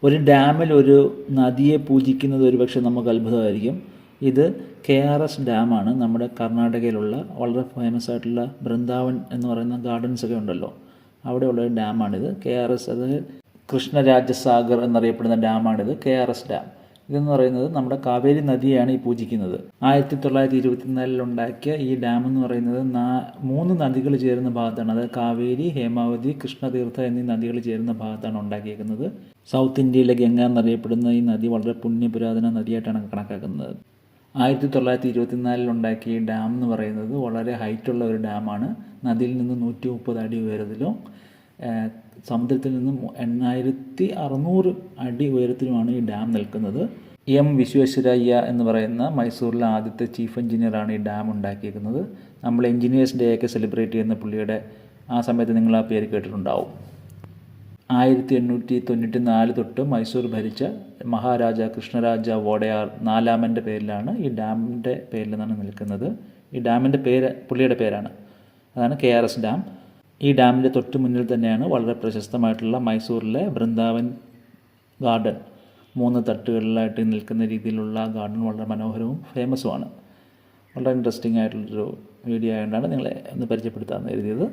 ഒരു ഡാമിൽ ഒരു നദിയെ പൂജിക്കുന്നത് ഒരുപക്ഷെ നമുക്ക് അത്ഭുതമായിരിക്കും. ഇത് KRS ഡാമാണ്. നമ്മുടെ കർണാടകയിലുള്ള വളരെ ഫേമസ് ആയിട്ടുള്ള ബൃന്ദാവൻ എന്ന് പറയുന്ന ഗാർഡൻസൊക്കെ ഉണ്ടല്ലോ, അവിടെയുള്ള ഒരു ഡാമാണിത്. KRS, അത് കൃഷ്ണരാജസാഗർ എന്നറിയപ്പെടുന്ന ഡാമാണിത്, KRS ഡാം. ഇതെന്ന് പറയുന്നത് നമ്മുടെ കാവേരി നദിയാണ് ഈ പൂജിക്കുന്നത്. 1924 ഉണ്ടാക്കിയ ഈ ഡാം എന്ന് പറയുന്നത് 3 നദികൾ ചേരുന്ന ഭാഗത്താണ്. അതായത് കാവേരി, ഹേമാവതി, കൃഷ്ണതീർത്ഥ എന്നീ നദികൾ ചേരുന്ന ഭാഗത്താണ് ഉണ്ടാക്കിയിരിക്കുന്നത്. സൗത്ത് ഇന്ത്യയിലെ ഗംഗ എന്നറിയപ്പെടുന്ന ഈ നദി വളരെ പുണ്യപുരാതന നദിയായിട്ടാണ് കണക്കാക്കുന്നത്. 1924 ഉണ്ടാക്കിയ ഈ ഡാം എന്ന് പറയുന്നത് വളരെ ഹൈറ്റുള്ള ഒരു ഡാമാണ്. നദിയിൽ നിന്ന് 130 അടി ഉയരത്തിലും സമുദ്രത്തിൽ നിന്നും 8600 അടി ഉയരത്തിലുമാണ് ഈ ഡാം നിൽക്കുന്നത്. M വിശ്വേശ്വരയ്യ എന്ന് പറയുന്ന മൈസൂരിലെ ആദ്യത്തെ ചീഫ് എഞ്ചിനീയറാണ് ഈ ഡാം ഉണ്ടാക്കിയിരിക്കുന്നത്. നമ്മൾ എഞ്ചിനീയേഴ്സ് ഡേ ഒക്കെ സെലിബ്രേറ്റ് ചെയ്യുന്ന പുള്ളിയുടെ ആ സമയത്ത് നിങ്ങൾ ആ പേര് കേട്ടിട്ടുണ്ടാവും. 1894 തൊട്ട് മൈസൂർ ഭരിച്ച മഹാരാജ കൃഷ്ണരാജ വോഡയാർ 4-ാമൻ്റെ പേരിലാണ് ഈ ഡാമിൻ്റെ പേരിലാണ് നിൽക്കുന്നത്. ഈ ഡാമിൻ്റെ പേര് പുള്ളിയുടെ പേരാണ്. അതാണ് KRS ഡാം. ഈ ഡാമിൻ്റെ തൊട്ട് മുന്നിൽ തന്നെയാണ് വളരെ പ്രശസ്തമായിട്ടുള്ള മൈസൂരിലെ ബൃന്ദാവൻ ഗാർഡൻ. 3 തട്ടുകളിലായിട്ട് നിൽക്കുന്ന രീതിയിലുള്ള ഗാർഡൻ വളരെ മനോഹരവും ഫേമസുമാണ്. വളരെ ഇൻട്രസ്റ്റിംഗ് ആയിട്ടുള്ളൊരു വീഡിയോ ആയതുകൊണ്ടാണ് നിങ്ങളെ ഒന്ന് പരിചയപ്പെടുത്താമെന്ന് കരുതിയത്.